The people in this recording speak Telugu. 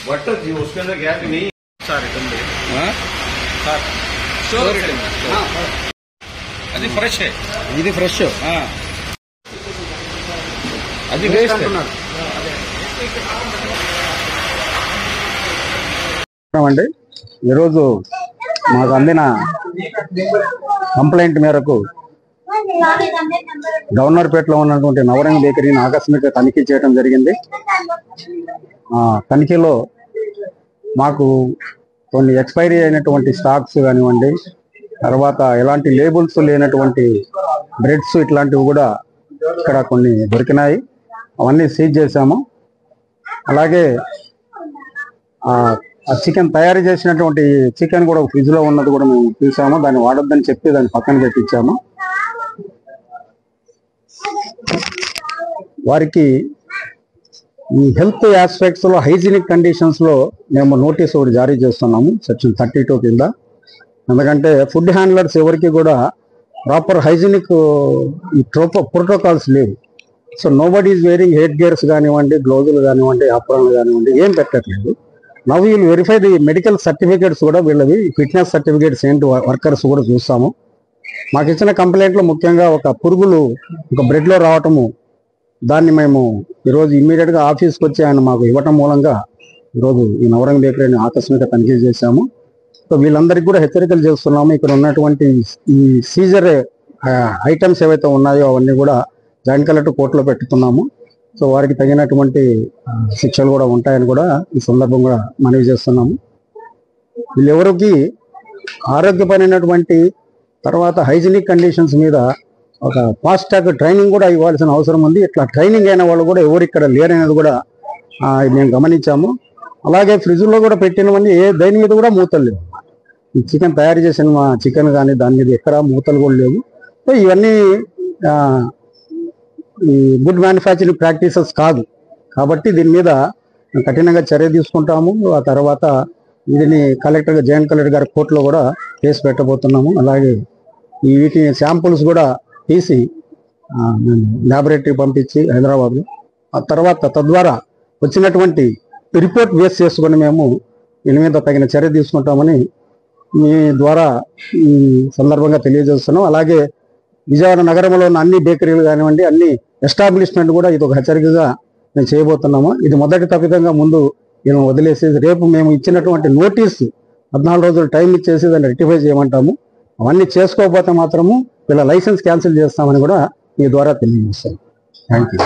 बटर थी उसके अंदर गैस नहीं सारे ठंडे అది ఫ్రెష్ ఇది ఫ్రెష్ అది వేస్ట్ అండి. ఈరోజు మాకు అందిన కంప్లైంట్ మేరకు గవర్నర్పేటలో ఉన్నటువంటి నవరంగ్ బేకరీని ఆకస్మిక తనిఖీ చేయడం జరిగింది. తనిఖీలో మాకు కొన్ని ఎక్స్పైరీ అయినటువంటి స్టాక్స్ కానివ్వండి, తర్వాత ఎలాంటి లేబుల్స్ లేనటువంటి బ్రెడ్స్ ఇట్లాంటివి కూడా ఇక్కడ కొన్ని దొరికినాయి. అవన్నీ సీజ్ చేశాము. అలాగే ఆ చికెన్ తయారు చేసినటువంటి చికెన్ కూడా ఫ్రిడ్జ్ లో ఉన్నది కూడా మేము చూసాము. దాన్ని వాడొద్దని చెప్పి దాన్ని పక్కన పెట్టించాము. వారికి ఈ హెల్త్ ఆస్పెక్ట్స్ లో హైజీనిక్ కండిషన్స్ లో మేము నోటీస్ ఒకటి జారీ చేస్తున్నాము సెక్షన్ 32 కింద. ఎందుకంటే ఫుడ్ హ్యాండ్లర్స్ ఎవరికి కూడా ప్రాపర్ హైజీనిక్ ప్రోటోకాల్స్ లేవు. So nobody is wearing head gears కానివ్వండి, గ్లౌజులు కానివ్వండి, ఆప్రాన్లు కానివ్వండి ఏం పెట్టట్లేదు. Now we'll verify the medical certificates కూడా వీళ్ళవి ఫిట్నెస్ సర్టిఫికేట్స్ ఏంటి వర్కర్స్ కూడా చూస్తాము. మాకు ఇచ్చిన కంప్లైంట్లో ముఖ్యంగా ఒక పురుగులు ఒక బ్రెడ్లో రావటము, దాన్ని మేము ఈరోజు ఇమ్మీడియట్గా ఆఫీస్కి వచ్చి ఆయన మాకు ఇవ్వటం మూలంగా ఈరోజు ఈ నవరంగ్ బేకరీని ఆకస్మిక తనిఖీ చేశాము. సో వీళ్ళందరికీ కూడా హెచ్చరికలు చేస్తున్నాము. ఇక్కడ ఉన్నటువంటి ఈ సీజర్ ఐటమ్స్ ఏవైతే ఉన్నాయో అవన్నీ కూడా జాయింట్ కలెక్టర్ కోర్టులో పెట్టుతున్నాము. సో వారికి తగినటువంటి శిక్షలు కూడా ఉంటాయని కూడా ఈ సందర్భంగా మనవి చేస్తున్నాము. వీళ్ళెవరికి ఆరోగ్యపరమైనటువంటి తర్వాత హైజీనిక్ కండిషన్స్ మీద ఒక ఫాస్ట్ ట్రాక్ ట్రైనింగ్ కూడా ఇవ్వాల్సిన అవసరం ఉంది. ఇట్లా ట్రైనింగ్ అయిన వాళ్ళు కూడా ఎవరు ఇక్కడ లేరనేది కూడా మేము గమనించాము. అలాగే ఫ్రిడ్జ్లో కూడా పెట్టినవన్నీ దేని మీద కూడా మూతలు లేవు. ఈ చికెన్ తయారు చేసిన చికెన్ కానీ దాని మీద ఎక్కడ మూతలు కూడా లేవు. సో ఇవన్నీ ఈ గుడ్ మ్యానుఫ్యాక్చరింగ్ ప్రాక్టీసెస్ కాదు. కాబట్టి దీని మీద కఠినంగా చర్య తీసుకుంటాము. ఆ తర్వాత దీన్ని జాయింట్ కలెక్టర్ గారి కోర్టులో కూడా కేసు పెట్టబోతున్నాము. అలాగే ఈ వీటి శాంపుల్స్ కూడా తీసి మేము ల్యాబొరేటరీ పంపించి హైదరాబాద్లో ఆ తర్వాత తద్వారా వచ్చినటువంటి రిపోర్ట్ బేస్ చేసుకొని మేము దీని మీద తగిన చర్య తీసుకుంటామని మీ ద్వారా ఈ సందర్భంగా తెలియజేస్తున్నాం. అలాగే విజయవాడ నగరంలో ఉన్న అన్ని బేకరీలు కానివ్వండి, అన్ని ఎస్టాబ్లిష్మెంట్ కూడా ఇది ఒక హెచ్చరికగా మేము చేయబోతున్నాము. ఇది మొదటి తప్పిదంగా ముందు మేము వదిలేసి రేపు మేము ఇచ్చినటువంటి నోటీసు 14 రోజులు టైం ఇచ్చేసి దాన్ని రెక్టిఫై చేయమంటాము. అవన్నీ చేసుకోకపోతే మాత్రము వీళ్ళ లైసెన్స్ క్యాన్సిల్ చేస్తామని కూడా మీ ద్వారా తెలియజేస్తాం. Thank you.